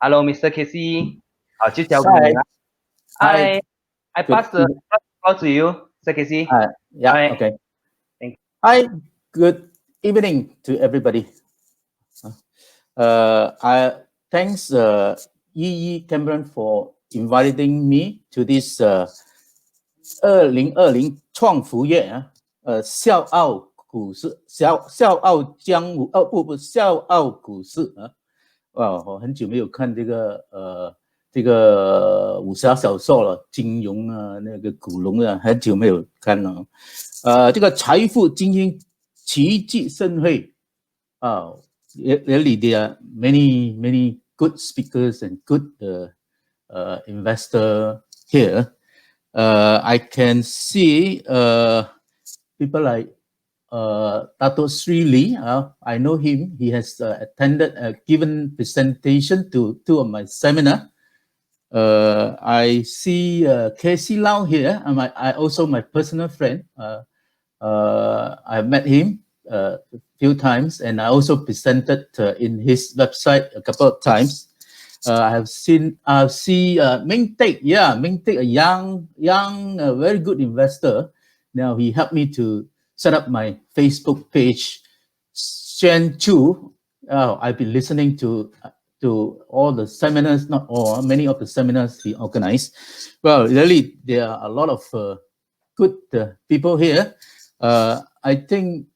Hello, Mr. Casey. 好，就交给你 Hi. 了。 Hi. I Good. pass the call to you, Mr. Casey. Yeah. Alright. Okay. Thank you. Hi. Good evening to everybody. I thanks Yi Cameron for inviting me to this 2020创福月啊，笑傲股市，笑傲江湖不笑傲股市啊。哇，我很久没有看这个武侠小说了，金庸啊，那个古龙啊，很久没有看了。这个财富精英奇迹盛会啊，really there are many good speakers and good investor here. I can see people like Dato Sri Lee. I know him. He has attended, given presentation to two of my seminar. I see Casey Lau here. I also my personal friend. I've met him a few times, and I also presented in his website a couple of times. I have seen Ming Tek. Yeah, Ming Tek, a young, very good investor. Now he helped me to set up my Facebook page. Shane Choo. I've been listening to all the seminars, not all, many of the seminars he organized. Well, really, there are a lot of good people here. I think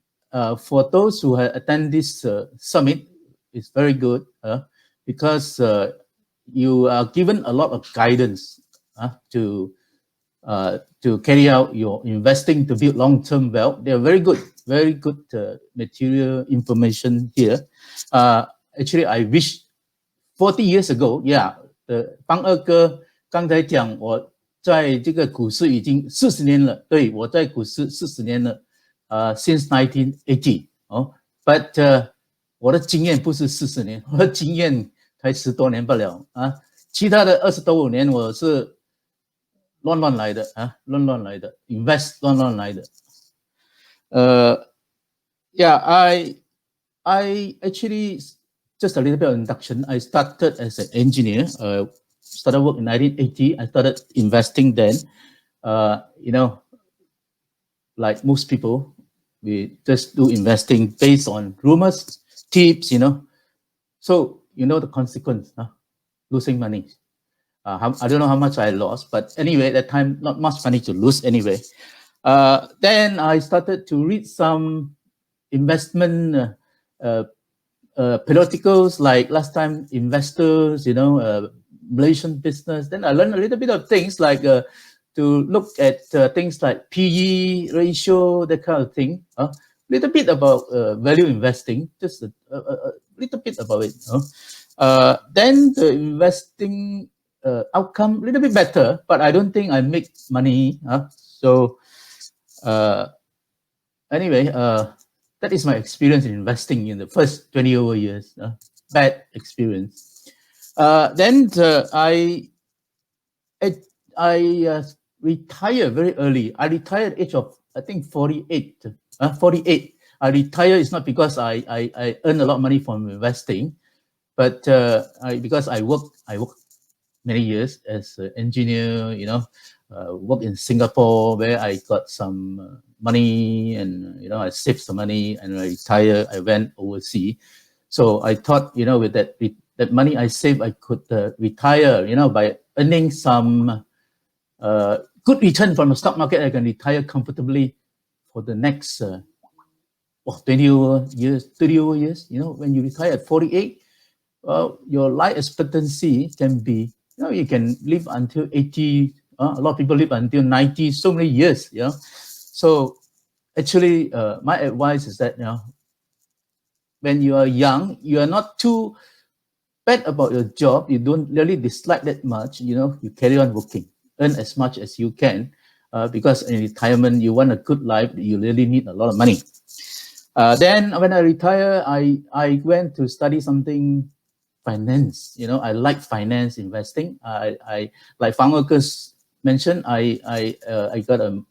for those who have attended this summit, it's very good because you are given a lot of guidance to carry out your investing to build long-term wealth. They are very good material information here. Actually, I wish 40 years ago, yeah, 邦二哥刚才讲我在这个股市已经40年了，对，我在股市40年了，since 1980 哦，but 我的经验不是40年，我的经验才10多年不了啊，其他的20多年我是乱来的啊，乱来的 ，invest 乱来的。Yeah, I actually just a little bit of induction. I started as an engineer. Started work in 1980. I started investing then. You know, like most people, we just do investing based on rumors, tips. You know, so you know the consequence, losing money. I don't know how much I lost, but anyway, at that time, not much money to lose anyway. Then I started to read some investment periodicals, like last time Investors, you know, Malaysian Business. Then I learned a little bit of things like to look at things like PE ratio, that kind of thing. Little bit about value investing, just a little bit about it. Then the investing outcome a little bit better, but I don't think I make money. So anyway, that is my experience in investing in the first 20 over years. Bad experience. Then I retired very early. I retired at the age of, I think, 48. 48. I retired is not because I earned a lot of money from investing, but because I worked many years as an engineer, you know, worked in Singapore where I got some money, and you know, I saved some money, and I retired. I went overseas, so I thought, you know, with that money I saved, I could retire, you know, by earning some good return from the stock market. I can retire comfortably for the next 20 over years, 30 over years. You know, when you retire at 48, well, your life expectancy can be, you know, you can live until 80. A lot of people live until 90, so many years, you know. So actually, my advice is that, you know, when you are young, you are not too bad about your job. You don't really dislike that much, you know, you carry on working, earn as much as you can, because in retirement, you want a good life, you really need a lot of money. Then when I retire, I went to study something finance. You know, I like finance investing. I like Fang Erkers mentioned, I got a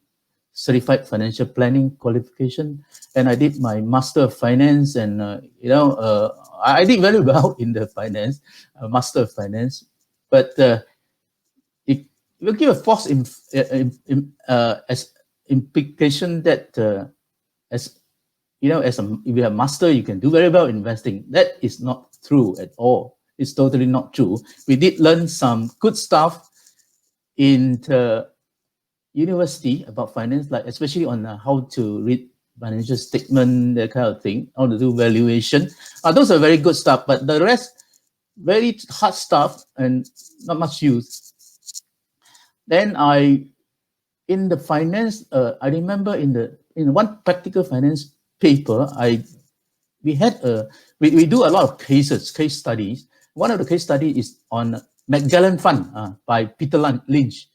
certified financial planning qualification, and I did my Master of Finance, and I did very well in the finance, Master of Finance, but it will give a false as implication that as as if you're a master, you can do very well investing. That is not true at all. It's totally not true. We did learn some good stuff in the university about finance, like especially on how to read financial statement, that kind of thing, how to do valuation. Those are very good stuff, but the rest, very hard stuff and not much use. Then in the finance, I remember in one practical finance paper, we do a lot of case studies. One of the case studies is on Magellan Fund by Peter Lynch.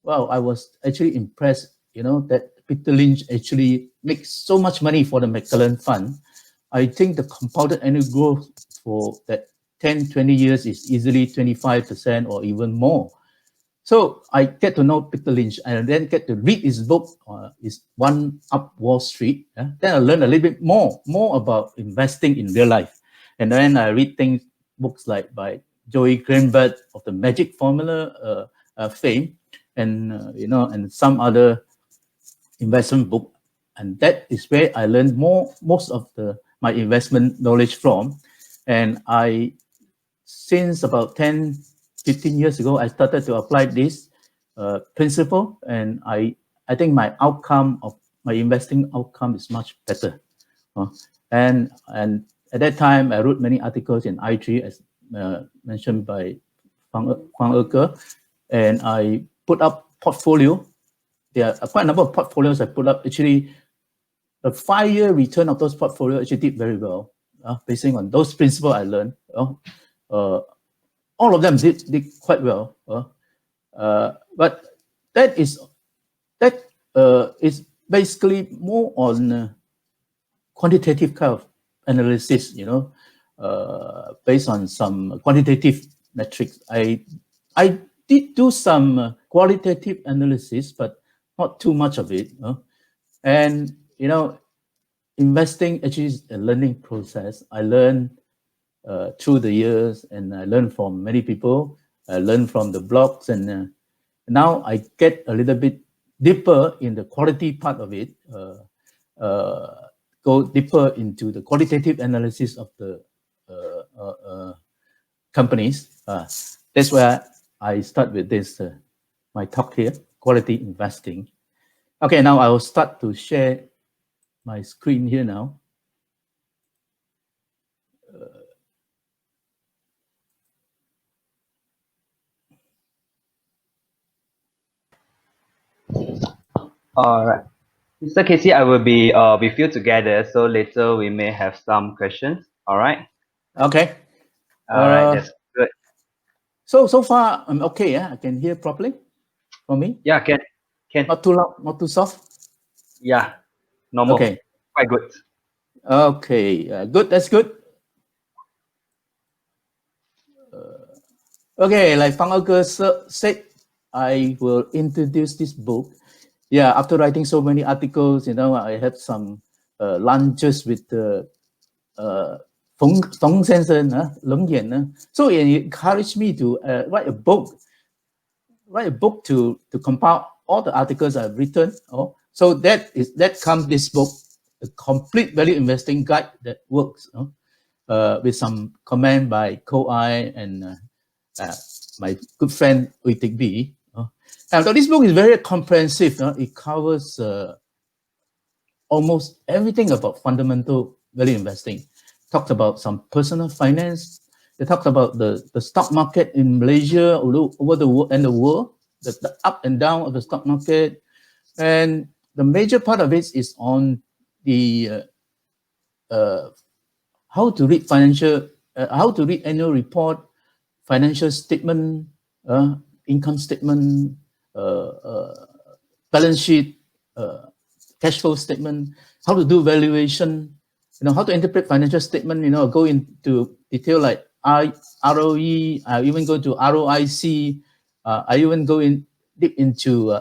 Wow, I was actually impressed, that Peter Lynch actually makes so much money for the Magellan Fund. I think the compounded annual growth for that 10, 20 years is easily 25% or even more. So I get to know Peter Lynch, and then get to read his book, his One Up Wall Street. Then I learn a little bit more and investing in real life. And then I read books like by Joey Greenberg of the Magic Formula fame, and and some other investment book. And that is where I learned most of my investment knowledge from. And since about 10, 15 years ago, I started to apply this principle, and I think my investing outcome is much better. And at that time, I wrote many articles in i3, as mentioned by Fang Erke, and I put up portfolio. There are quite a number of portfolios I put up. Actually, the 5-year return of those portfolios actually did very well, based on those principles I learned. All of them did quite well, but that is basically more on quantitative kind of analysis, based on some quantitative metrics. I did do some qualitative analysis, but not too much of it. And investing actually is a learning process. I learned through the years, and I learned from many people. I learned from the blogs, and now I get a little bit deeper in the quality part of it, go deeper into the qualitative analysis of the companies. That's where I start with this, my talk here, quality investing. Okay, now I will start to share my screen here now. All right. Mr. Casey, I will be with you together, so later we may have some questions. All right? Okay. All right, that's good. So far, I'm okay. I can hear properly from me? Yeah, can. Not too loud, not too soft? Yeah, normal. Okay. Quite good. Okay, good. That's good. Okay, like Fang Erke said, I will introduce this book. Yeah, after writing so many articles, I had some lunches with Feng Sensei, Leng Yan. So he encouraged me to write a book to compile all the articles I've written. So that comes this book, a complete value investing guide that works, with some comment by Ko-I and my good friend Uitik B. And so this book is very comprehensive. It covers almost everything about fundamental value investing. Talked about some personal finance. They talked about the stock market in Malaysia, over the world, and the world, the up and down of the stock market. And the major part of it is on the how to read annual report, financial statement, income statement, balance sheet, cash flow statement, how to do valuation, how to interpret financial statement, go into detail like ROE, I even go to ROIC, I even go deep into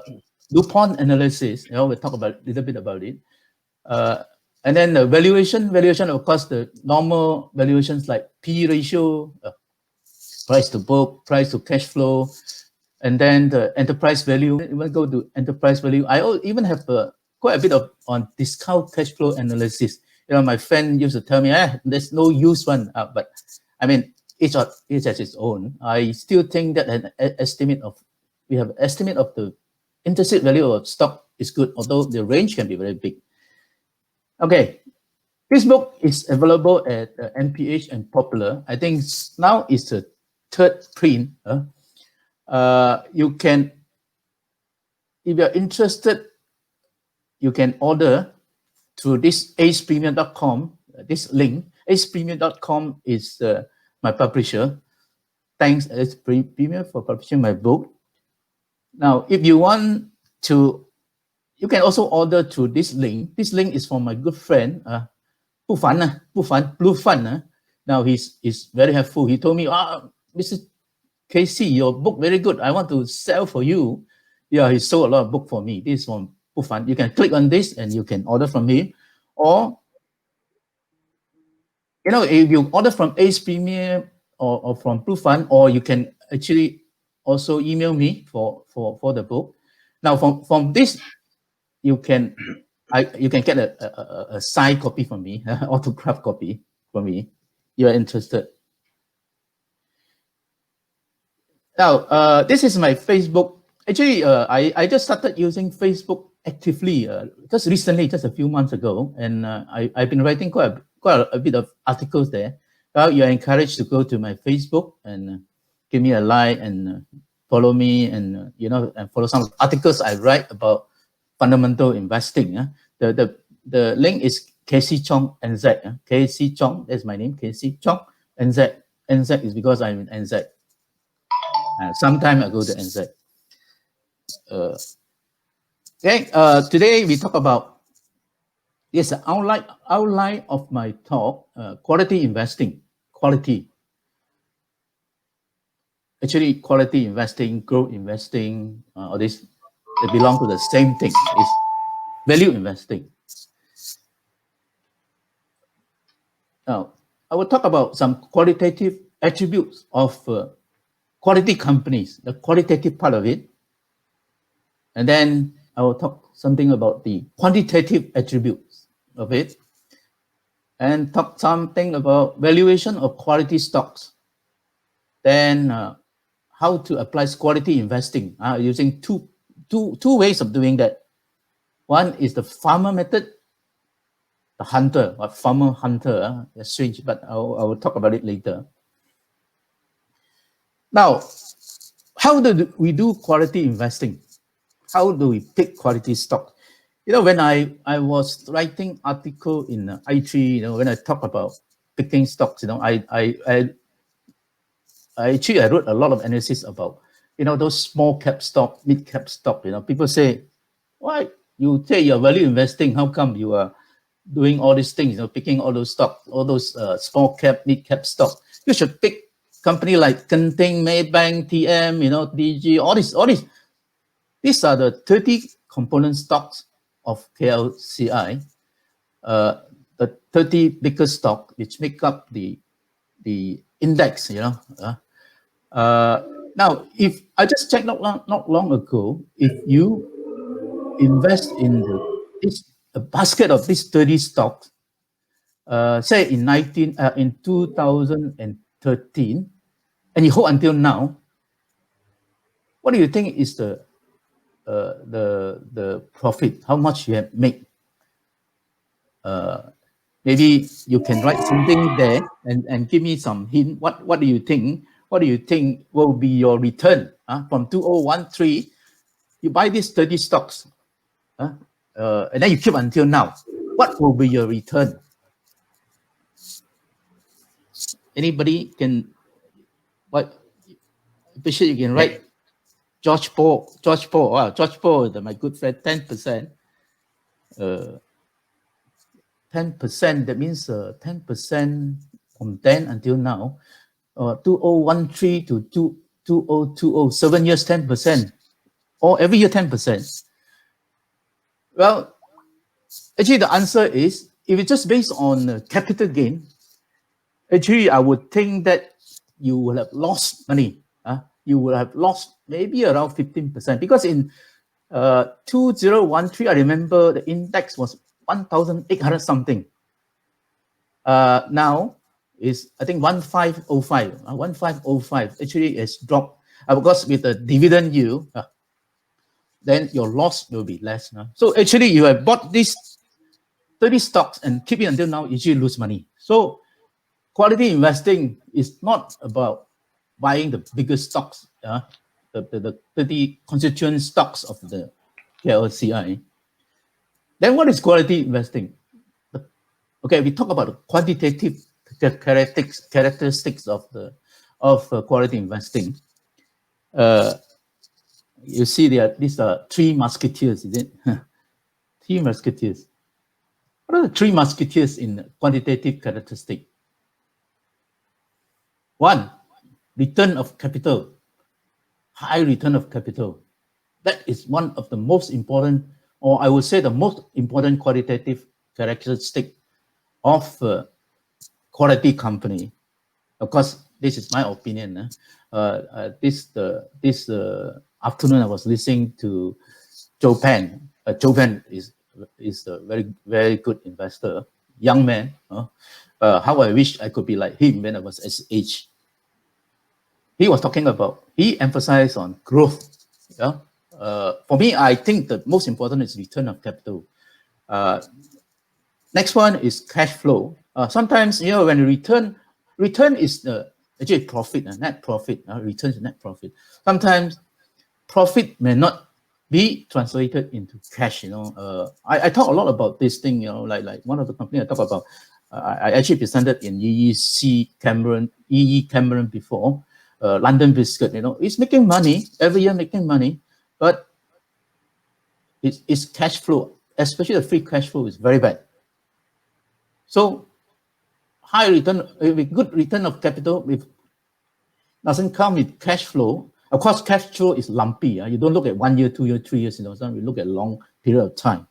Dupont analysis. We'll talk about a little bit about it. And then the valuation, of course, the normal valuations like P ratio, price to book, price to cash flow, and then the enterprise value. Even go to enterprise value. I even have quite a bit of on discount cash flow analysis. My friend used to tell me, there's no use one, but I mean, each has its own. I still think that we have estimate of the intrinsic value of stock is good, although the range can be very big. Okay, this book is available at NPH and Popular. I think now it's the third print. You can, if you're interested, you can order through this acepremium.com, this link. acepremium.com is my publisher. Thanks, Ace Premium, for publishing my book. Now, if you want to, you can also order through this link. This link is from my good friend, Blue Fan. Now he's very helpful. He told me, Mr. KC, your book very good. I want to sell for you. Yeah, he sold a lot of book for me. This is from Blue Fan. You can click on this and you can order from him. Or, if you order from Ace Premium or from Blue Fan, or you can actually also email me for the book. Now, from this, you can get a signed copy from me, autograph copy from me. You are interested. Now, this is my Facebook. Actually, I just started using Facebook actively just recently, just a few months ago, and I've been writing quite a bit of articles there. You're encouraged to go to my Facebook and give me a like and follow me, and and follow some articles I write about fundamental investing. The link is KC Chong NZ. KC Chong, that's my name, KC Chong NZ. NZ is because I'm in NZ. Sometime I go to NZ. Today we talk about outline of my talk, quality investing. Actually, quality investing, growth investing, all this, they belong to the same thing. It's value investing. Now, I will talk about some qualitative attributes of quality companies, the qualitative part of it. And then I will talk something about the quantitative attributes of it. And talk something about valuation of quality stocks. Then how to apply quality investing using two ways of doing that. One is the farmer method, the hunter, or farmer hunter. That's strange, but I will talk about it later. Now, how do we do quality investing? How do we pick quality stock? When I was writing article in i3, when I talk about picking stocks, I wrote a lot of analysis about, those small cap stock, mid cap stock. People say, why you say you're value investing? How come you are doing all these things? Picking all those stocks, all those small cap, mid cap stock. You should pick company like Genting, Maybank, TM, DG, all this. These are the 30 component stocks of KLCI, the 30 biggest stock which make up the index. Now, if I just checked not long ago, if you invest in a basket of these 30 stocks, say in 2013, and you hold until now, what do you think is the profit? How much you have made? Maybe you can write something there and give me some hint. What do you think? What do you think will be your return from 2013? You buy these 30 stocks, and then you keep until now. What will be your return? Anybody can? What? Appreciate you can write. George Paul. Wow, George Paul, my good friend, 10%. 10%, that means 10% from then until now. 2013 to 2020, 7 years, 10%. Or every year, 10%. Well, actually, the answer is if it's just based on capital gain, actually, I would think that you will have lost money. You will have lost maybe around 15% because in 2013, I remember the index was 1,800 something. Now is I think 1505. 1505 actually has dropped because with the dividend yield, then your loss will be less. So actually, you have bought these 30 stocks and keep it until now, you usually lose money. So quality investing is not about buying the biggest stocks, the 30 constituent stocks of the KLCI. Then what is quality investing? Okay, we talk about the quantitative characteristics of quality investing. You see these are three musketeers, is it? Three musketeers. What are the three musketeers in quantitative characteristic? One, return of capital, high return of capital. That is one of the most important, or I would say the most important qualitative characteristic of quality company. Of course, this is my opinion. This afternoon, I was listening to Joe Pan. Joe Pan is a very good investor, young man. How I wish I could be like him when I was his age. He was talking about, he emphasized on growth. Yeah. For me, I think the most important is return of capital. Next one is cash flow. Sometimes, when return is actually profit, net profit, return is net profit. Sometimes profit may not be translated into cash. I talk a lot about this thing. Like one of the company I talk about. I actually presented in EE Cameron before. London Biscuit. It's making money every year, making money, but its cash flow, especially the free cash flow, is very bad. So high return, with good return of capital, doesn't come with cash flow. Of course, cash flow is lumpy. You don't look at 1 year, 2 years, 3 years. You look at a long period of time.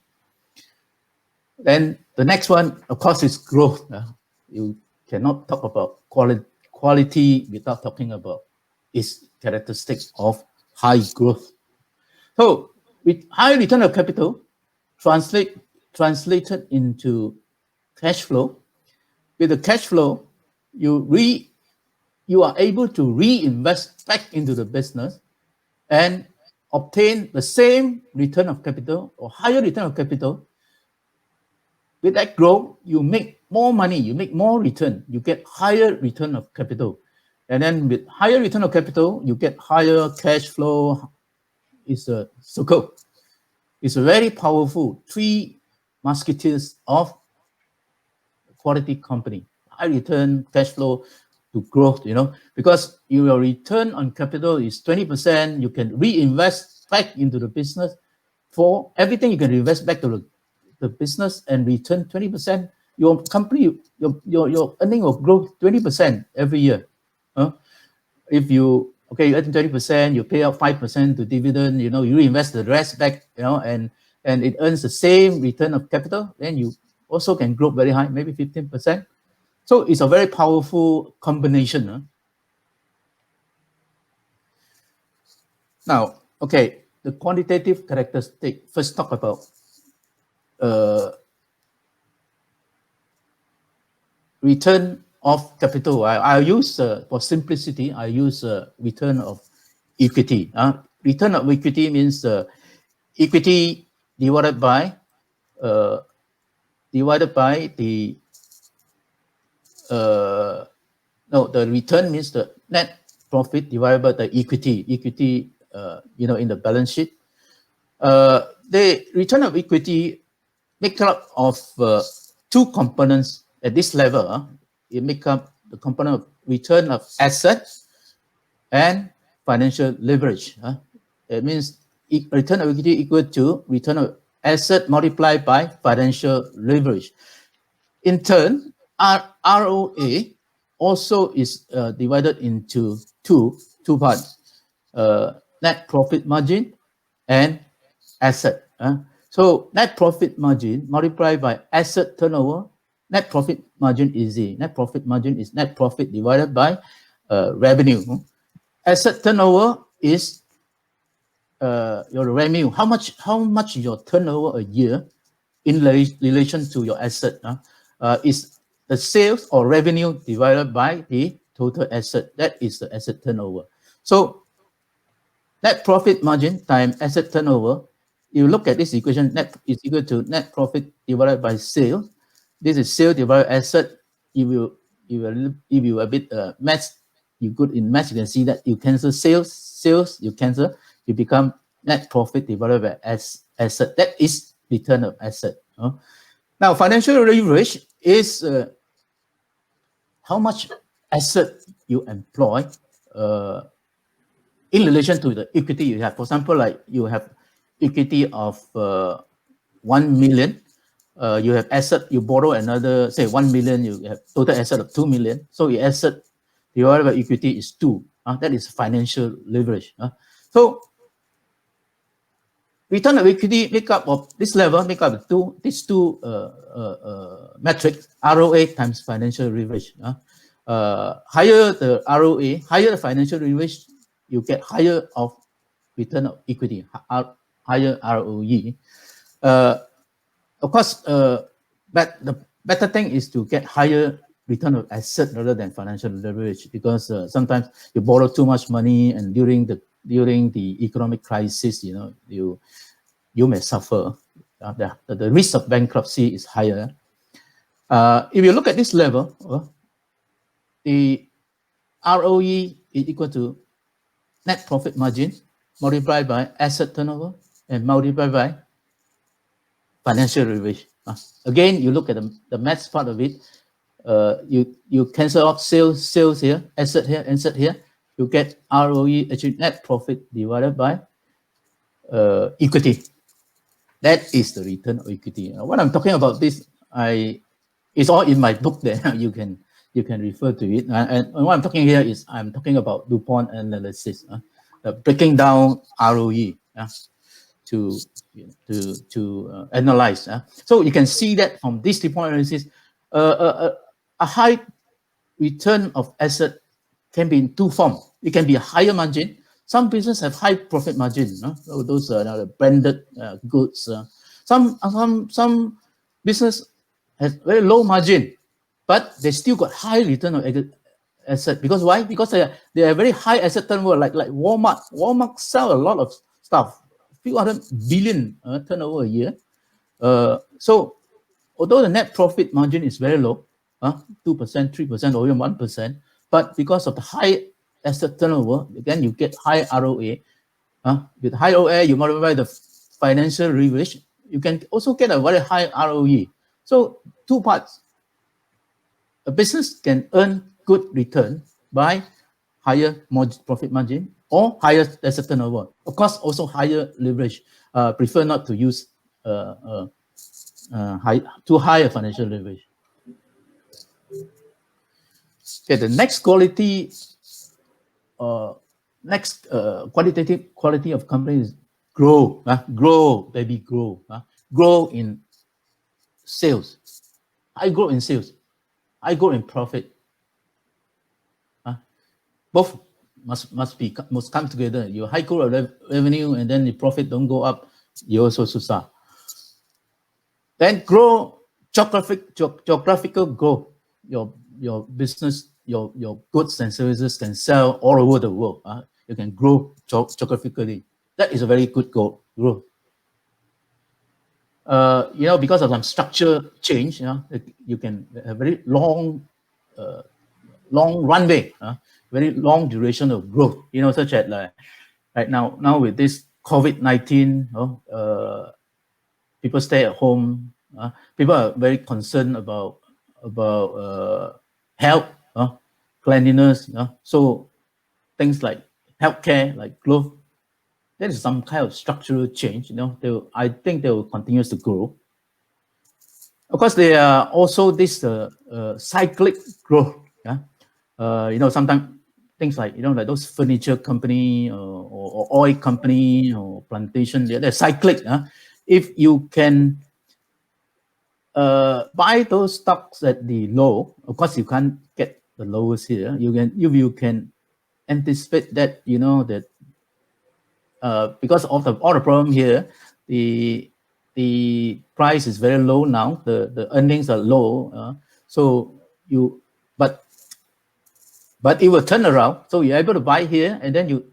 Then the next one, of course, is growth. You cannot talk about quality without talking about its characteristics of high growth. So with high return of capital, translated into cash flow. With the cash flow, you are able to reinvest back into the business and obtain the same return of capital or higher return of capital. With that growth, you make more money, you make more return, you get higher return of capital. And then with higher return of capital, you get higher cash flow. It's a circle. It's a very powerful three musketeers of quality company. High return, cash flow to growth, because your return on capital is 20%, you can reinvest back into the business. For everything you can reinvest back to the business and return 20%, your company, your earning will grow 20% every year. If you earn 20%, you pay out 5% to dividend, you reinvest the rest back, and it earns the same return of capital, then you also can grow very high, maybe 15%. So it's a very powerful combination. Now, the quantitative characteristic. First, talk about return of capital. I use, for simplicity, I use return of equity. Return of equity means equity divided by the the return means the net profit divided by the equity in the balance sheet. The return of equity make up of two components at this level. It make up the component of return of assets and financial leverage. It means return of equity equal to return of asset multiplied by financial leverage. In turn, ROA also is divided into two parts: net profit margin and asset. So net profit margin multiplied by asset turnover. Net profit margin is easy. Net profit margin is net profit divided by revenue. Asset turnover is your revenue. How much your turnover a year in relation to your asset is the sales or revenue divided by the total asset. That is the asset turnover. So net profit margin times asset turnover. You look at this equation, net is equal to net profit divided by sales. This is sales divided by asset. If you a bit maths, you good in maths, you can see that you cancel sales, you cancel, you become net profit divided by asset. That is return of asset. Now, financial leverage is how much asset you employ in relation to the equity you have. For example, like you have equity of 1 million, you have asset, you borrow another, say 1 million, you have total asset of 2 million. So your asset divided by equity is 2. That is financial leverage. So return of equity make up of this level, make up of these two metrics, ROA times financial leverage. Higher the ROA, higher the financial leverage, you get higher of return of equity, higher ROE. Of course, but the better thing is to get higher return of asset rather than financial leverage, because sometimes you borrow too much money, and during the economic crisis, you may suffer. The risk of bankruptcy is higher. If you look at this level, the ROE is equal to net profit margin multiplied by asset turnover and multiplied by financial leverage. Again, you look at the maths part of it. You cancel out sales here, asset here. You get ROE, actually net profit divided by equity. That is the return of equity. What I'm talking about this, it's all in my book there. You can refer to it. And what I'm talking here is I'm talking about Dupont analysis, breaking down ROE to analyze. So you can see that from this Dupont analysis, a high return of asset can be in two forms. It can be a higher margin. Some business have high profit margin. Those are branded goods. Some business has very low margin, but they still got high return on asset. Because why? Because they are very high asset turnover, like Walmart. Walmart sell a lot of stuff, few hundred billion turnover a year. So although the net profit margin is very low, 2%, 3%, or even 1%, but because of the high asset turnover, again, you get high ROA. With high ROA, you multiply the financial leverage, you can also get a very high ROE. So two parts. A business can earn good return by higher profit margin or higher asset turnover. Of course, also higher leverage. Prefer not to use too high a financial leverage. Okay, the next quality, quantitative quality of company is grow. Grow, baby, grow. Grow in sales. I grow in sales. I grow in profit. Both must come together. Your high growth revenue and then the profit don't go up, you also susah. Then grow geographical growth. Your business, your goods and services can sell all over the world. You can grow geographically. That is a very good growth. Because of some structure change, you can have very long runway, very long duration of growth. Such as right now with this COVID-19, people stay at home. People are very concerned about health, cleanliness. So things like healthcare, like growth, there is some kind of structural change. I think they will continue to grow. Of course, there are also this cyclic growth. Sometimes things like like those furniture company or oil company or plantation, they're cyclic. if you can buy those stocks at the low, of course you can't get the lowest here. You can anticipate that, you know, that because of all the problem here, the price is very low now. The earnings are low, so you but it will turn around. So you're able to buy here, and then you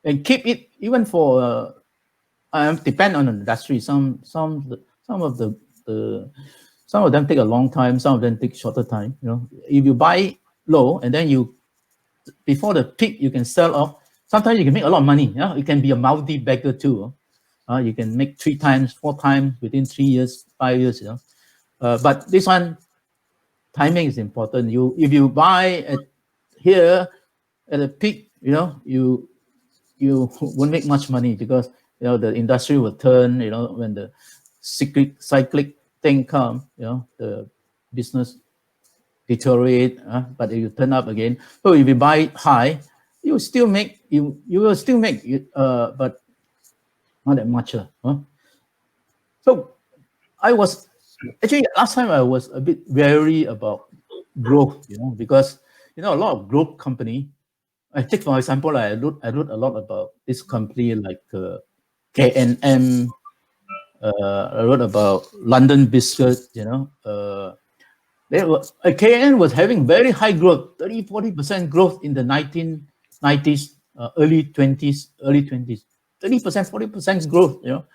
and keep it even for depend on the industry. Some of some of them take a long time, some of them take shorter time. You know, if you buy low and then you before the peak you can sell off. Sometimes you can make a lot of money. Yeah, it can be a multi-bagger too. You can make 3 times, 4 times within 3 years, 5 years. You know, but this one timing is important. If you buy at here at a peak, you know, you won't make much money because, you know, the industry will turn. You know, when the cyclic thing come, you know, the business deteriorate, but you turn up again. So if you buy high, you still make you will still make it, but not that much. So I was actually last time I was a bit wary about growth, you know, because, you know, a lot of growth company. I take for example, I wrote a lot about this company like KNM. I wrote about London Biscuit, you know. KN was having very high growth, 30-40% growth in the 1990s, early 20s, 30%, 40% growth, you know.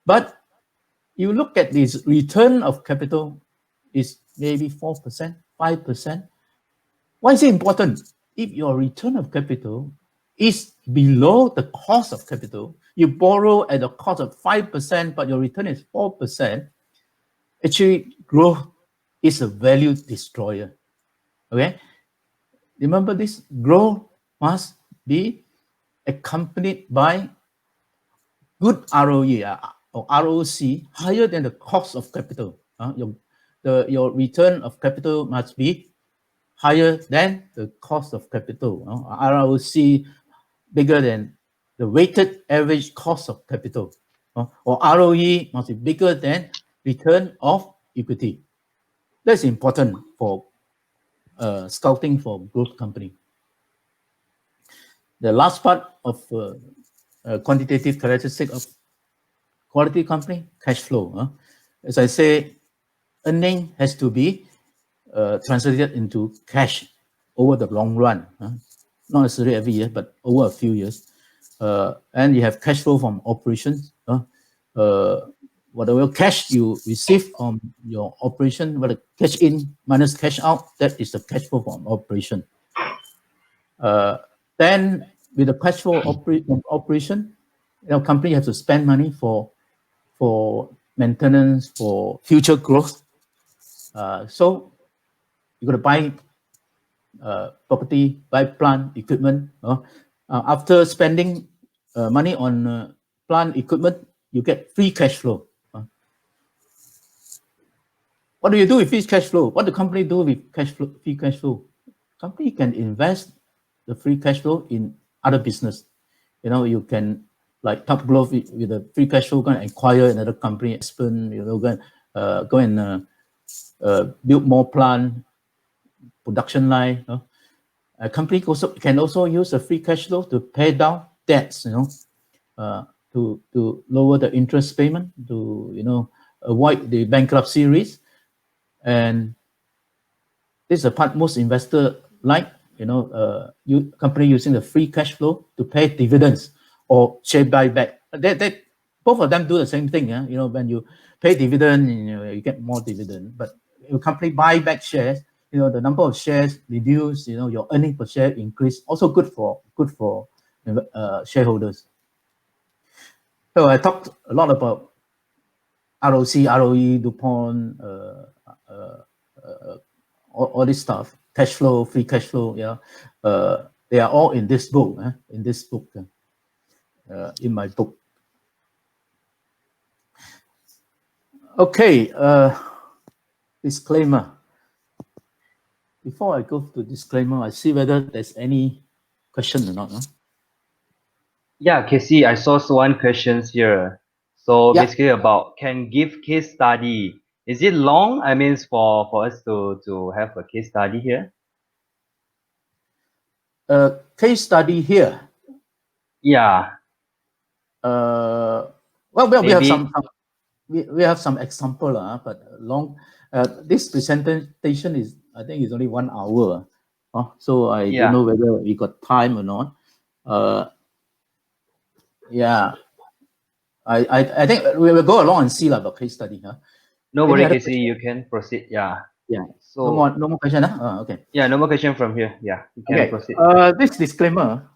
But you look at this return of capital is maybe 4%, 5%. Why is it important? If your return of capital is below the cost of capital, you borrow at a cost of 5%, but your return is 4%, actually growth is a value destroyer. Okay? Remember this, growth must be accompanied by good ROE or ROC higher than the cost of capital. Your return of capital must be higher than the cost of capital. ROC bigger than the weighted average cost of capital. Or ROE must be bigger than return of equity. That's important for scouting for growth company. The last part of quantitative characteristic of quality company, cash flow. As I say, earning has to be translated into cash over the long run. Not necessarily every year, but over a few years. And you have cash flow from operations. Whatever cash you receive from your operation, whether cash in minus cash out, that is the cash flow from operation. Then with the cash flow operation, you know, company has to spend money for maintenance, for future growth. So you got to buy property, buy plant, equipment. After spending money on plant equipment, you get free cash flow. What do you do with free cash flow? What the company do with cash flow, free cash flow? Company can invest the free cash flow in other business. You know, you can like Top Glove with the free cash flow, go and acquire another company, spend, you know, go and build more plant, production line. A company can also use the free cash flow to pay down debts, you know, to lower the interest payment, to, you know, avoid the bankruptcy risk. And this is the part most investor like, you know, company using the free cash flow to pay dividends or share buyback. Both of them do the same thing. You know, when you pay dividend, you know, you get more dividend. But your company buy back shares, you know, the number of shares reduce, you know, your earning per share increase. Also good for shareholders. So I talked a lot about ROC, ROE, Dupont, all this stuff, cash flow, free cash flow. Yeah, they are all in this book. In my book. Okay. Disclaimer. Before I go to disclaimer, I see whether there's any question or not. Yeah, Casey, I saw one question here. So Yeah. basically about can give case study. Is it long? I mean for us to have a case study here? Case study here. Yeah, Well, we have maybe. we have some example, but long. This presentation is, I think, is only 1 hour. So I don't Yeah, know whether we got time or not. Uh, yeah, I think we will go along and see about case study. no Any worry, other Casey. question? You can proceed. Yeah. Yeah. So No more question. Okay. yeah, no more question from here. Yeah, you can Okay. proceed. This disclaimer.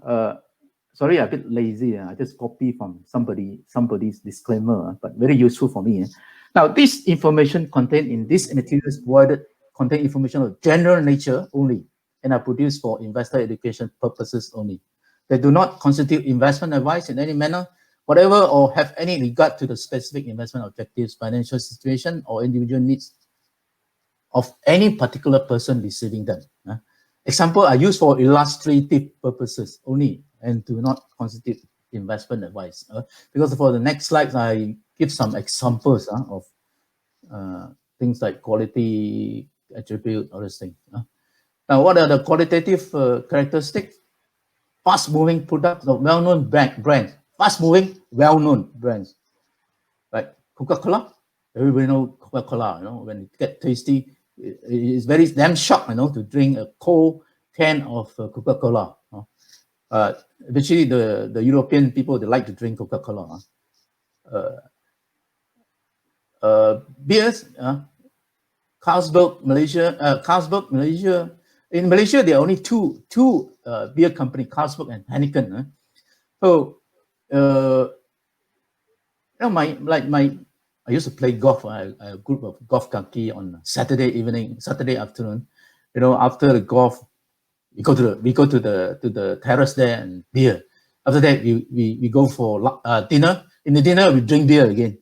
Sorry, I'm a bit lazy. I just copy from somebody's disclaimer, but very useful for me. Now, this information contained in this materials provided contain information of general nature only and are produced for investor education purposes only. They do not constitute investment advice in any manner, whatever, or have any regard to the specific investment objectives, financial situation, or individual needs of any particular person receiving them. Example are used for illustrative purposes only and do not constitute investment advice. Because for the next slides, I give some examples of things like quality, attribute, all those things. Now, what are the qualitative characteristics? Fast-moving products of well-known brands. Fast-moving, well-known brands. Like Coca-Cola, everybody know Coca-Cola. When it get tasty, it's very damn shock, to drink a cold can of Coca-Cola. Especially the European people, they like to drink Coca-Cola. Beers, Carlsberg, Malaysia. In Malaysia, there are only two beer company, Carlsberg and Heineken. So, I used to play golf. A group of golf kaki on Saturday afternoon. After the golf, we go to the terrace there and beer. After that, we go for dinner. In the dinner, we drink beer again.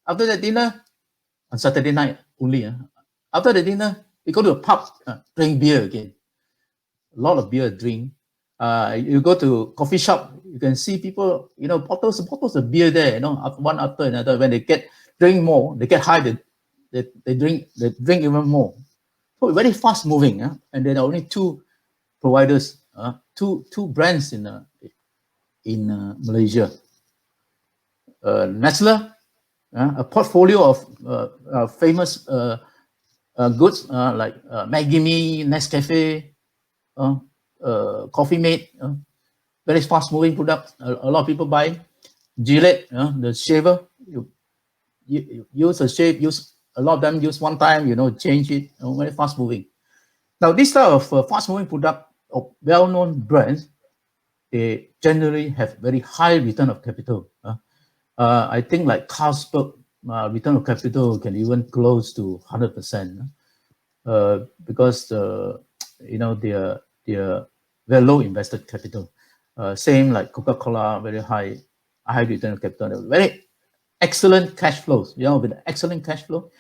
After that dinner, on Saturday night only. After the dinner, we go to a pub, drink beer again. A lot of beer drink. You go to coffee shop, you can see people, bottles of beer there, one after another. When they drink more, they get high, they drink even more. So very fast moving, and there are only two providers, two brands in Malaysia. Nestle, a portfolio of famous goods like Maggi Mee, Nescafe, Coffee Mate, very fast moving product. A lot of people buy. Gillette, the shaver, you use a shave, a lot of them use one time, change it, very fast moving. Now, this type of fast moving product of well-known brands, they generally have very high return of capital. I think like Carlsberg return of capital can even close to 100%, because they're very low invested capital. Same like Coca-Cola, very high return of capital, very excellent cash flows. With excellent cash flow,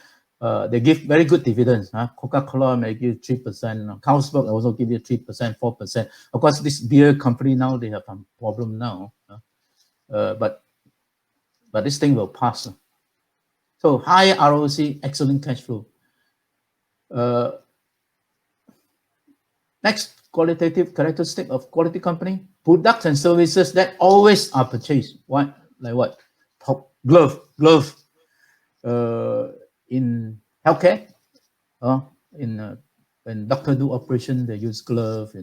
they give very good dividends. Coca-Cola may give 3%. Carlsberg also give you 3%, 4%. Of course, this beer company now, they have some problem now. But this thing will pass. So high ROC, excellent cash flow. Next, qualitative characteristic of quality company: products and services that always are purchased. What? Like what? Top glove. In healthcare, when doctor do operation, they use glove.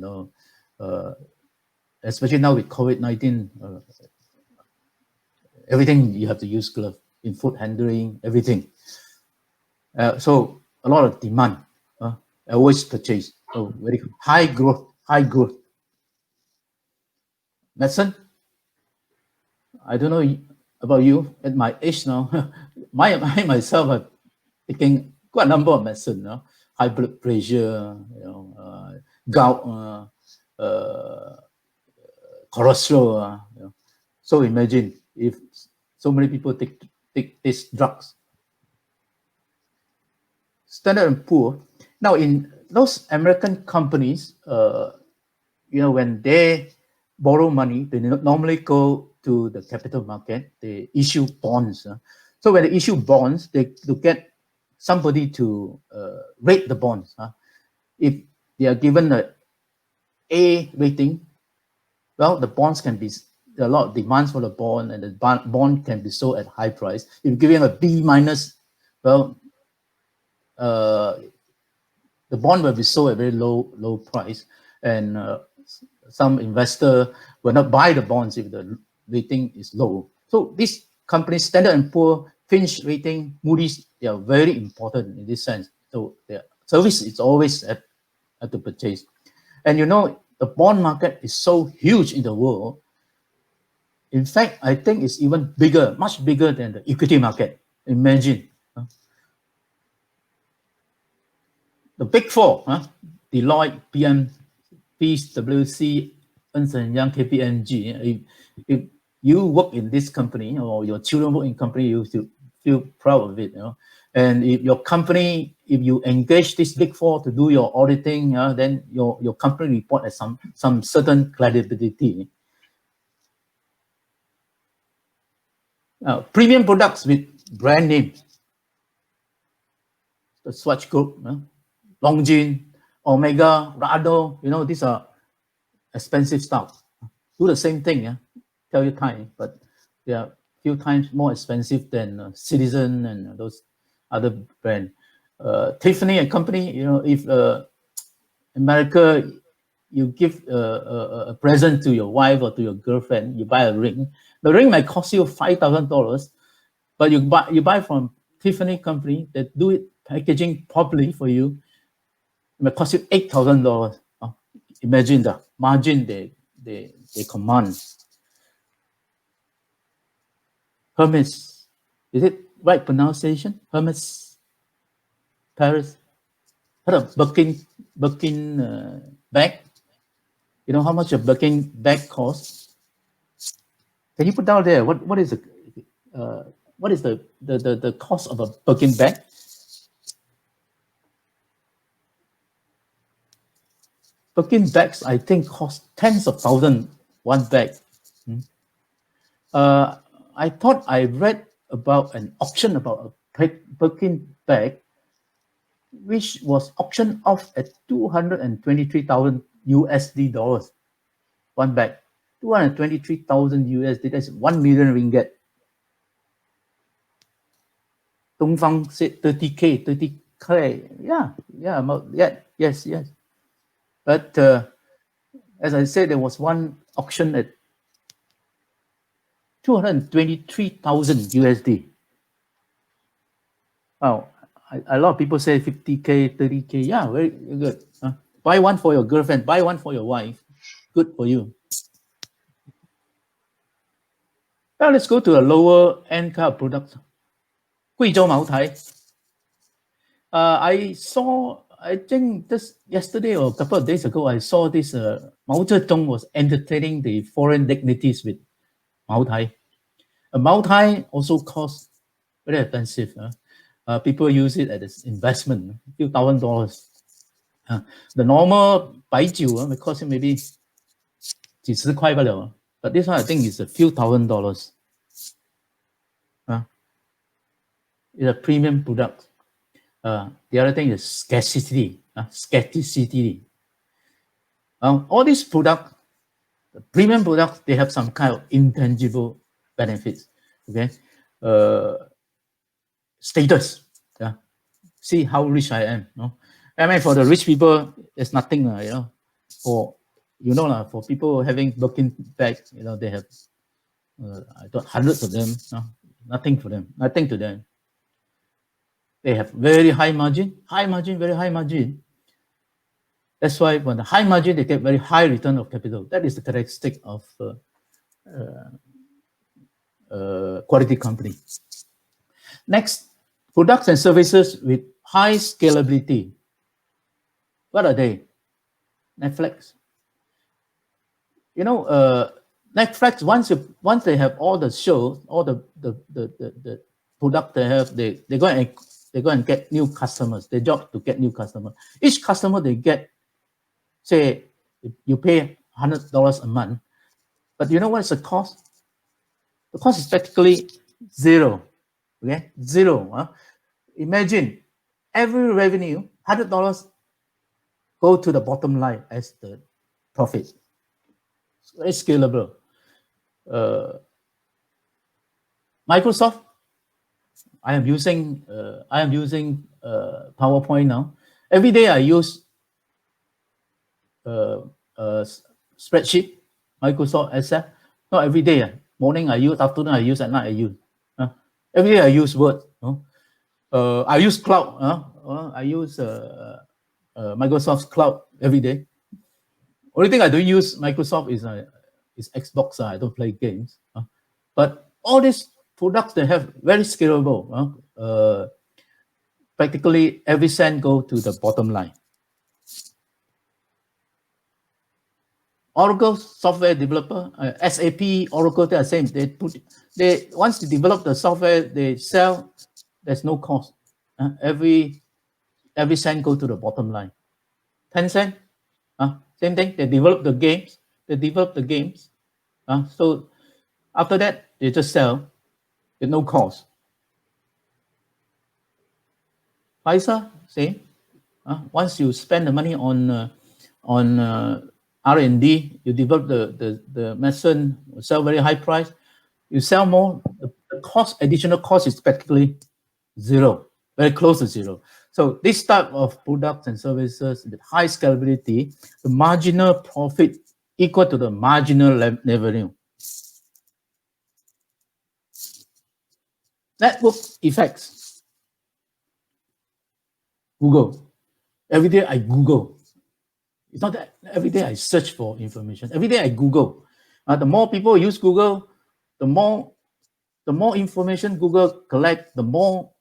Especially now with COVID-19, everything you have to use glove in food handling, everything. So a lot of demand, always purchase. So very high growth. Medicine, I don't know about you. At my age now, myself have taken quite a number of medicine. High blood pressure, gout, cholesterol. So imagine if so many people take these drugs. Standard and Poor. Now, in those American companies, when they borrow money, they normally go to the capital market, they issue bonds. So when they issue bonds, they to get somebody to rate the bonds. If they are given a A rating, well, the bonds can be, there are a lot of demands for the bond, and the bond can be sold at high price. If you're giving a B minus, well, the bond will be sold at very low price, and some investor will not buy the bonds if the rating is low. So these companies, Standard & Poor, Fitch rating, Moody's, they are very important in this sense. So their service is always at to purchase. And you know, the bond market is so huge in the world. In fact, I think it's even bigger, much bigger than the equity market. Imagine. The big four, Deloitte, PM, PwC, Ernst & Young, KPMG. If you work in this company, or your children work in company, you should feel proud of it. And if your company, if you engage this big four to do your auditing, then your company report has some certain credibility. Premium products with brand name, the Swatch Group, Longines, Omega, Rado, these are expensive stuff. Do the same thing, tell you time, but they are few times more expensive than Citizen and those other brands. Tiffany and Company, if America, you give a present to your wife or to your girlfriend, you buy a ring. The ring might cost you $5,000, but you buy from Tiffany Company that do it packaging properly for you. It might cost you $8,000. Imagine the margin they command. Hermes, is it right pronunciation? Hermes, Paris. Heard of Birkin bag? You know how much a Birkin bag costs? Can you put down there what is the cost of a Birkin bag? Birkin bags, I think, cost tens of thousands one bag. I thought I read about an auction about a Birkin bag, which was auctioned off at 223,000 USD dollars. One bag, 223,000 USD. That's 1 million ringgit. Dongfang said 30K, 30K. Yes. But as I said, there was one auction at 223,000 USD. Wow, a lot of people say 50K, 30K. Yeah, very good. Buy one for your girlfriend, buy one for your wife. Good for you. Now let's go to the lower end kind of products. Guizhou Maotai. I think just yesterday or a couple of days ago, I saw this Mao Zedong was entertaining the foreign dignitaries with Maotai. A Maotai also costs very expensive. People use it as investment, a few $1,000. The normal baijiu may cost you maybe 几十块罢了, but this one I think is a few $1,000. It's a premium product. The other thing is scarcity. All these products, the premium products, they have some kind of intangible benefits. Okay, status. See how rich I am. I mean, for the rich people, there's nothing. For people having Birkin bags, they have I thought hundreds of them. Nothing for them. Nothing to them. They have very high margin, very high margin. That's why when the high margin, they get very high return of capital. That is the characteristic of quality company. Next, products and services with high scalability. What are they? Netflix. Netflix, once they have all the shows, all the product they have, they go and get new customers. Their job to get new customers. Each customer they get, say, you pay $100 a month, but you know what's the cost? The cost is practically zero. Okay, zero. Imagine every revenue, $100 go to the bottom line as the profit. It's very scalable. Microsoft, I am using PowerPoint now. Every day I use spreadsheet, Microsoft Excel. Not every day. Morning I use, afternoon I use, at night I use. Every day I use Word. I use cloud. I use Microsoft's cloud every day. Only thing I don't use Microsoft is Xbox. I don't play games. But all these products they have very scalable. Practically every cent go to the bottom line. Oracle software developer, SAP, Oracle, they are same. They once they develop the software, they sell. There's no cost. Every cent go to the bottom line. Tencent, same thing. They develop the games. So after that, they just sell with no cost. Pfizer, same. Once you spend the money on R&D, you develop the medicine, sell very high price, you sell more, the additional cost is practically zero, very close to zero. So this type of products and services with high scalability, the marginal profit equal to the marginal revenue. Network effects. Google. Every day I Google. It's not that every day I search for information. Every day I Google. The more people use Google, the more information Google collect, the more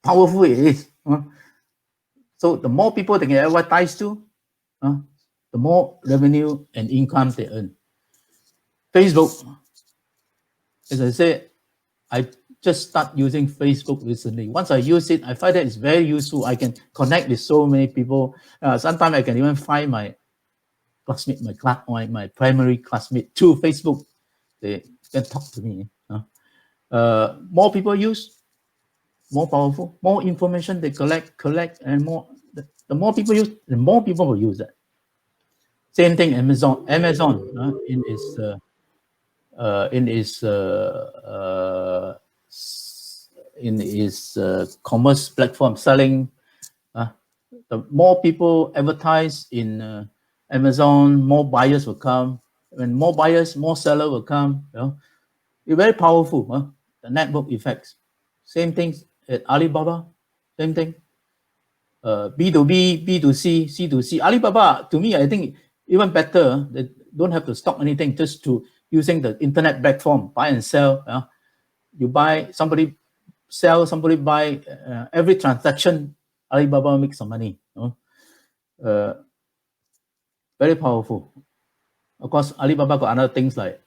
powerful it is. So the more people they can advertise to, the more revenue and income they earn. Facebook, as I said, I just start using Facebook recently. Once I use it, I find that it's very useful. I can connect with so many people. Sometimes I can even find my classmate, my primary classmate through Facebook. They can talk to me. More people use, more powerful, more information they collect, and more. The more people use, the more people will use it. Same thing, Amazon in its commerce platform selling. The more people advertise in Amazon, more buyers will come. When more buyers, more seller will come. It's very powerful. The network effects. Same things at Alibaba. Same thing. B2B, B2C, C2C. Alibaba, to me, I think even better. They don't have to stock anything, just to using the internet platform, buy and sell. You buy, somebody sell, somebody buy. Every transaction, Alibaba makes some money. Very powerful. Of course, Alibaba got other things like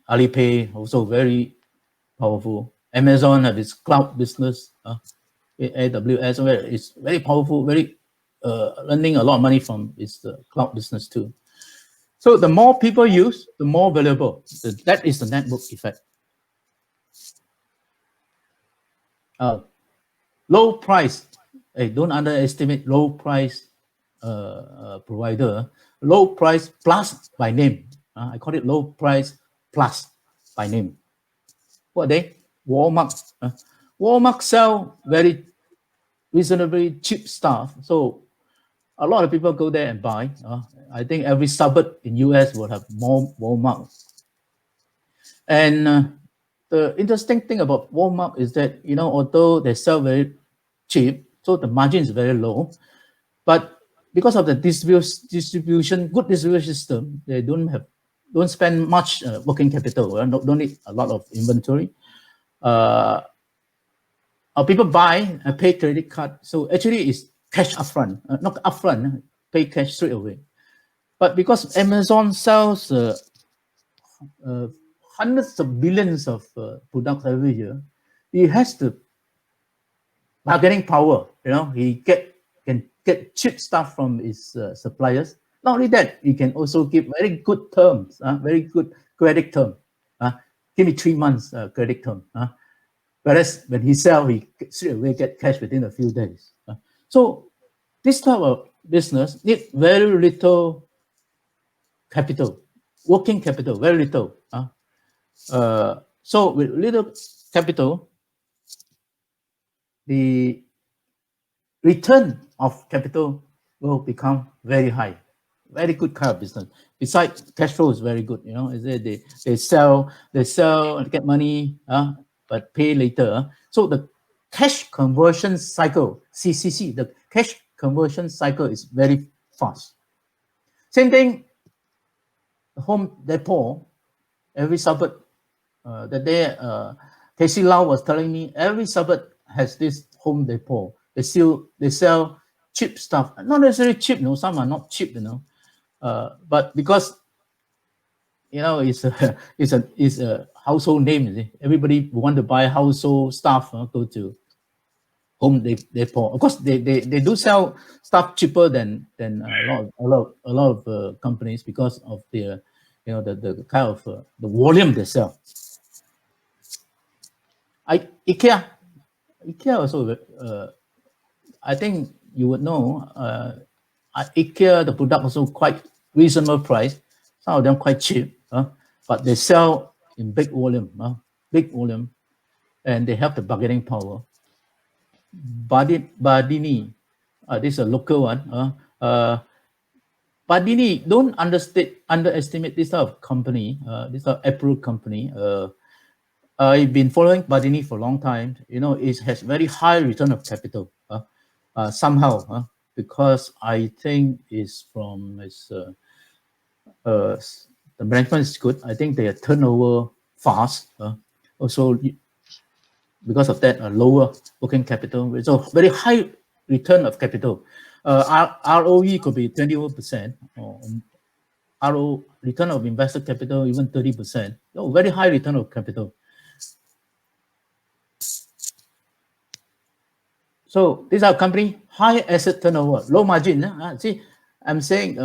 Alipay, also very powerful. Amazon have its cloud business. AWS, where it's very powerful, very earning a lot of money from its cloud business too. So the more people use, the more valuable. That is the network effect. Low price. Hey, don't underestimate low price provider. Low price plus by name. I call it low price plus by name. What are they? Walmart. Walmart sell very reasonably cheap stuff. So a lot of people go there and buy. I think every suburb in US will have more Walmart. And the interesting thing about Walmart is that, although they sell very cheap, so the margin is very low, but because of the good distribution system, they don't spend much working capital. Don't need a lot of inventory. People buy and pay credit card. So actually it's cash upfront, not upfront, pay cash straight away. But because Amazon sells hundreds of billions of products every year, he has the bargaining power. He can get cheap stuff from his suppliers, Not only that, you can also give very good terms, very good credit term. Give me 3 months credit term. Whereas when he sell, he straight away get cash within a few days. So this type of business need very little capital, working capital, very little. So with little capital, the return of capital will become very high. Very good kind of business. Besides, cash flow is very good. They sell and get money, but pay later. So the cash conversion cycle, CCC, the cash conversion cycle is very fast. Same thing, home depot, every suburb. That day, Casey Lau was telling me every suburb has this home depot. They sell cheap stuff. Not necessarily cheap, some are not cheap, but because it's a household name. Everybody want to buy household stuff, go to home depot. Of course, they do sell stuff cheaper than a lot of companies because of their the kind of the volume they sell. IKEA also, I think you would know, IKEA, the product also quite reasonable price. Some of them quite cheap, but they sell in big volume, and they have the bargaining power. Bardini, this is a local one. Bardini, don't underestimate this type of company, this type of apparel company. I've been following Bardini for a long time. It has very high return of capital. Somehow, because I think it's from the management is good. I think their turnover fast. Also, because of that, lower working capital. So very high return of capital. ROE could be 21%. Or return of invested capital even 30%. Very high return of capital. So these are company, high asset turnover, low margin. See, I'm saying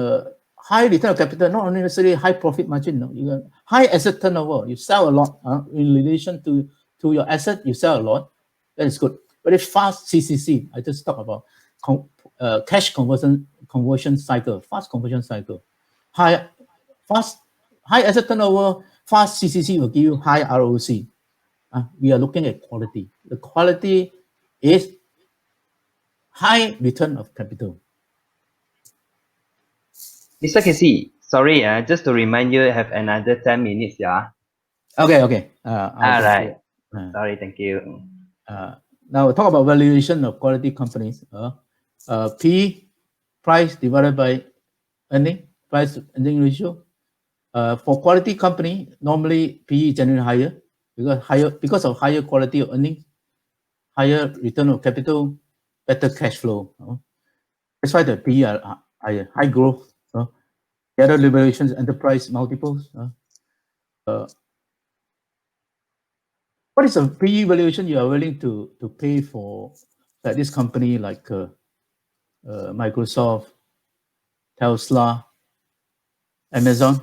high return of capital, not only necessarily high profit margin. High asset turnover, you sell a lot. In relation to your asset, you sell a lot. That is good. Very fast CCC. I just talked about cash conversion cycle, fast conversion cycle. High asset turnover, fast CCC will give you high ROC. We are looking at quality. The quality is high return of capital. Mr. Casey, sorry, just to remind you, I have another 10 minutes, yeah? Okay. All right. Sorry, thank you. Now talk about valuation of quality companies. P, price divided by earning, price earning ratio. For quality company, normally P is generally higher because of higher quality of earnings, higher return of capital, better cash flow. That's why the P are higher, high growth. The other valuations, enterprise multiples. What is a PE valuation you are willing to pay for this company like Microsoft, Tesla, Amazon?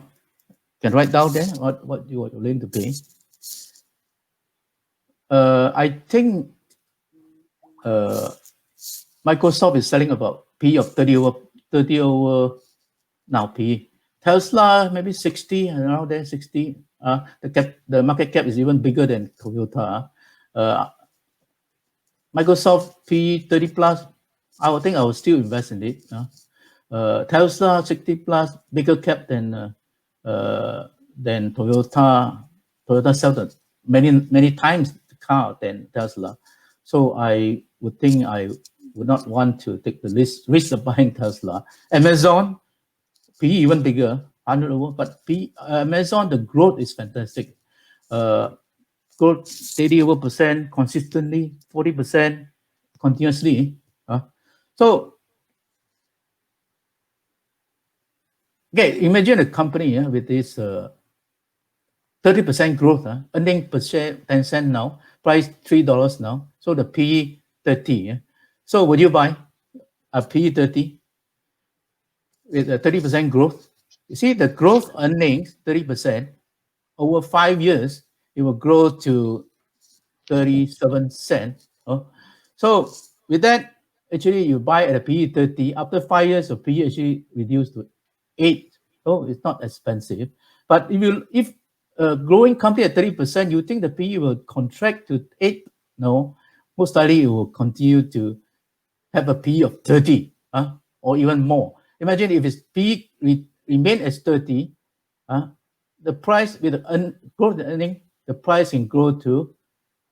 Can write down there what you are willing to pay. I think Microsoft is selling about PE of 30 over now PE. Tesla maybe 60, around there 60. The market cap is even bigger than Toyota. Microsoft PE 30 plus. I would think I will still invest in it. Tesla 60 plus, bigger cap than Toyota. Toyota sells many times the car than Tesla. So I would think I would not want to take the risk of buying Tesla. Amazon, PE even bigger, 100 over, but Amazon, the growth is fantastic. Growth 80 over percent consistently, 40% continuously. So, okay, imagine a company with this 30% growth, earning per share 10 cents now, price $3 now. So the PE 30. So would you buy a PE 30? with a 30% growth. You see the growth earnings, 30%, over 5 years, it will grow to 37 cents. So with that, actually you buy at a PE 30. After 5 years, the PE actually reduced to 8. So it's not expensive. But if a growing company at 30%, you think the PE will contract to 8? No, most likely it will continue to have a PE of 30, or even more. Imagine if its PE remain as 30, the price with the growth in earning, the price can grow to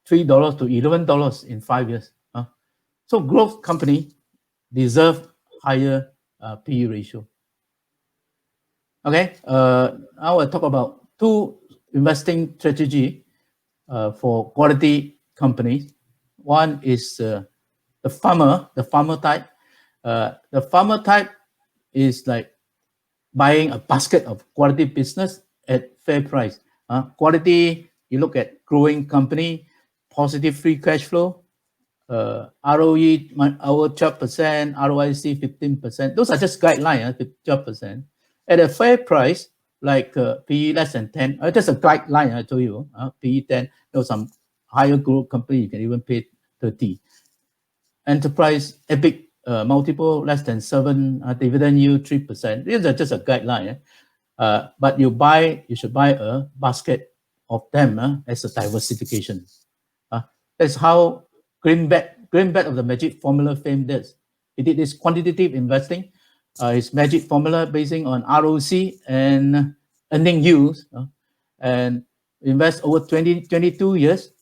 $3 to $11 in 5 years. So growth company deserve higher PE ratio. Okay, now I'll talk about two investing strategy for quality companies. One is the farmer type. The farmer type is like buying a basket of quality business at fair price. Quality, you look at growing company, positive free cash flow, ROE our 12%, ROIC 15%. Those are just guidelines, 12%. At a fair price, like PE less than 10, just a guideline I told you, PE 10, there some higher growth company, you can even pay 30. Enterprise, EBIT multiple less than 7, dividend yield 3%. These are just a guideline. But you should buy a basket of them as a diversification. That's how Greenback of the Magic Formula fame does. He did this quantitative investing, his magic formula basing on ROC and earning yields, and invest over 22 years.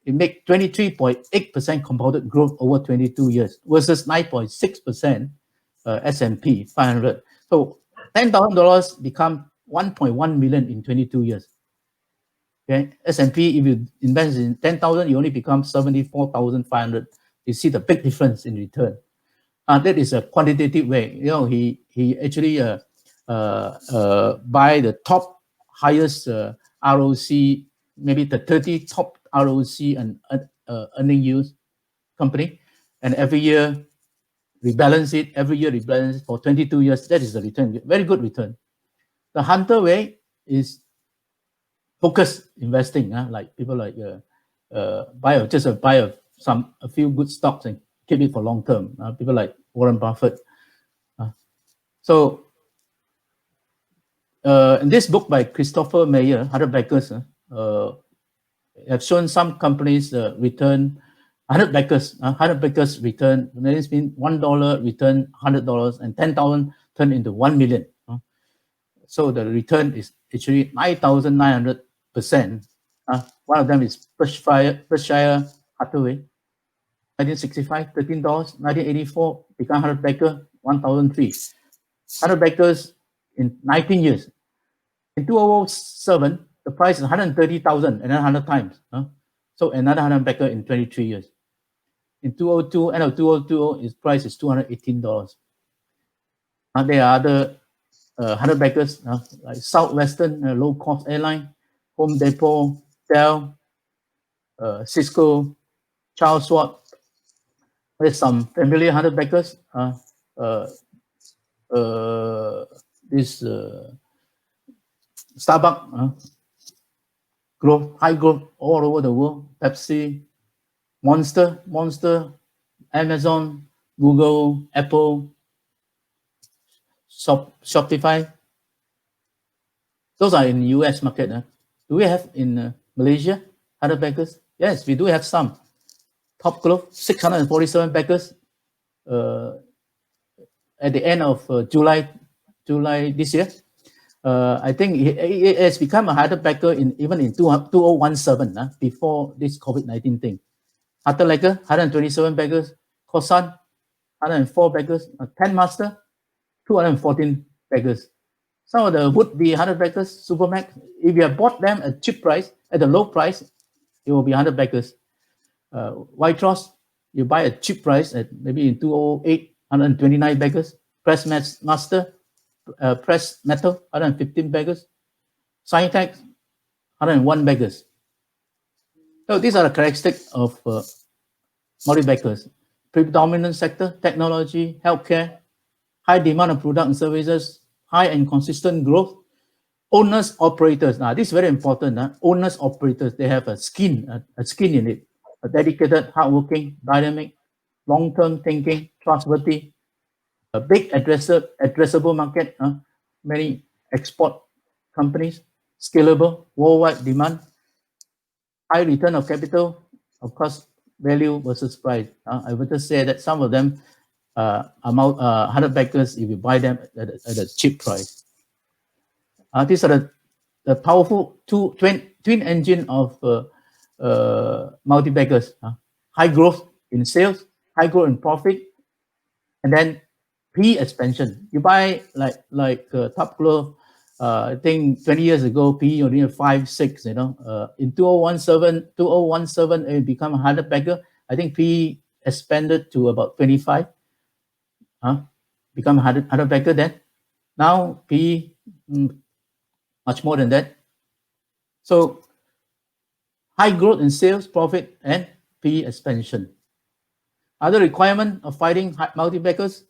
It make 23.8% compounded growth over 22 years versus 9.6% S&P 500. So $10,000 become 1.1 million in 22 years. Okay, S&P, if you invest in 10,000, you only become 74,500. You see the big difference in return. That is a quantitative way. You know, he actually buy the top highest ROC, maybe the 30 top ROC and earning yields company, and every year rebalance it for 22 years. That is the return, very good return. The hunter way is focus investing, like people like buy a few good stocks and keep it for long term. People like Warren Buffett. So in this book by Christopher Mayer, 100 Backers, have shown some companies return 100 backers return. That means $1 return $100 and 10,000 turn into 1 million. So the return is actually 9,900%. One of them is Berkshire Hathaway, 1965, $13, 1984, become 100 backer, 1,003. 100 backers in 19 years. In 2007, the price is 130,000, another 100 times. So another 100 backer in 23 years. In 2002, end of 2020, its price is $218. There are other 100 backers like Southwestern, low-cost airline, Home Depot, Dell, Cisco, Charles Schwab. There's some familiar 100 backers. This Starbucks, high growth all over the world. Pepsi, Monster, Amazon, Google, Apple, Shopify. Those are in US market. Do we have in Malaysia 100 backers? Yes, we do have some. Top growth, 647 backers at the end of July this year. I think it has become a 100 backer even in 2017, before this COVID-19 thing. Atalaika, 127 backers. Kosan, 104 backers. 10 Master, 214 backers. Some of the would-be 100 backers, Supermax, if you have bought them at cheap price, at a low price, it will be 100 backers. Whiteross, you buy a cheap price at maybe in 2008, 129 backers. Press Master, Press Metal, 115 backers. Scientech, 101 backers. So these are the characteristics of multi-backers. Predominant sector, technology, healthcare, high demand of product and services, high and consistent growth, owners, operators. Now, this is very important. Owners, operators, they have a skin in it, a dedicated, hardworking, dynamic, long-term thinking, trustworthy, a big addressable market, many export companies, scalable, worldwide demand, high return of capital, of course, value versus price. I would just say that some of them amount 100 backers if you buy them at a cheap price. These are the powerful twin engine of multi-baggers. High growth in sales, high growth in profit, and then P expansion. You buy like Top Glove. I think 20 years ago, P only 5, 6. In 2017, it become a 100 bagger. I think P expanded to about 25. Become 100 bagger then. Now P much more than that. So high growth in sales, profit, and P expansion. Other requirement of fighting multi-baggers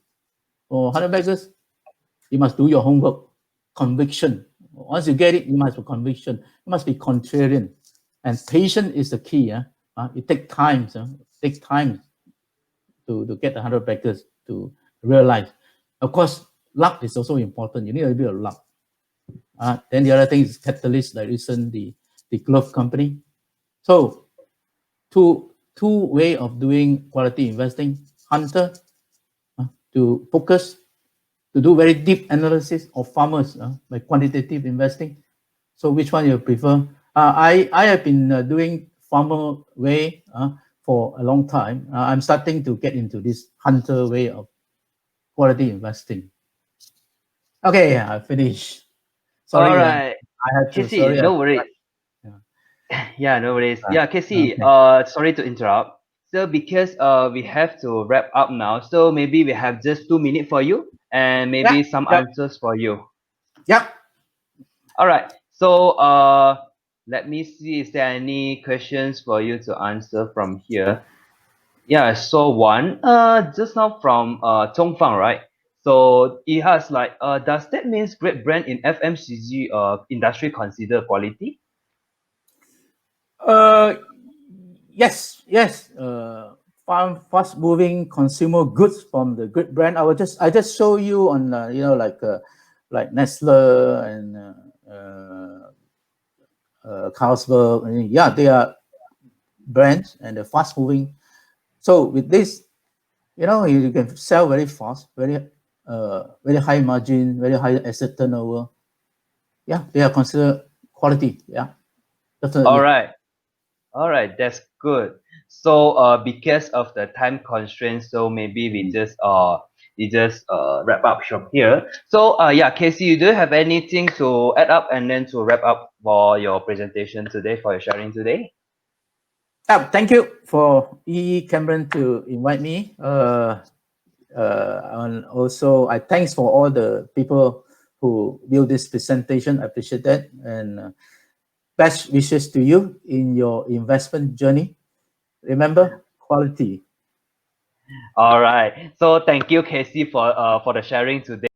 or 100 baggers, you must do your homework. Conviction. Once you get it, you must have conviction. You must be contrarian. And patience is the key. It takes time. Take time to get the 100 baggers to realize. Of course, luck is also important. You need a bit of luck. Then the other thing is catalyst, like recently the glove company. So two way of doing quality investing. Hunter, to focus, to do very deep analysis of farmers by quantitative investing. So which one you prefer? I have been doing farmer way for a long time. I'm starting to get into this hunter way of quality investing. Okay, I finished. Sorry, All right, I had to. Casey, Sorry, no worries. yeah. Yeah, no worries. Yeah, Casey, Okay. sorry to interrupt. So because we have to wrap up now, so maybe we have just 2 minutes for you and Yeah. maybe some Yep. answers for you. Yep. All right. So let me see, is there any questions for you to answer from here? Yeah, so one, just now from Chong, right? So he has like, does that means great brand in FMCG industry consider quality? Uh, yes. Fast moving consumer goods from the good brand. I just show you on like Nestle and Carlsberg. Yeah, they are brands and they're fast moving. So with this, you can sell very fast, very high margin, very high asset turnover. Yeah, they are considered quality. Yeah, All definitely. right. All right, that's good. So because of the time constraints, so maybe we just wrap up shop here. So yeah, Casey, you do have anything to add up and then to wrap up for your presentation today, for your sharing today? Thank you for Cameron to invite me. And also, I thanks for all the people who viewed this presentation. I appreciate that, and best wishes to you in your investment journey. Remember, quality. All right. So thank you, Casey, for the sharing today.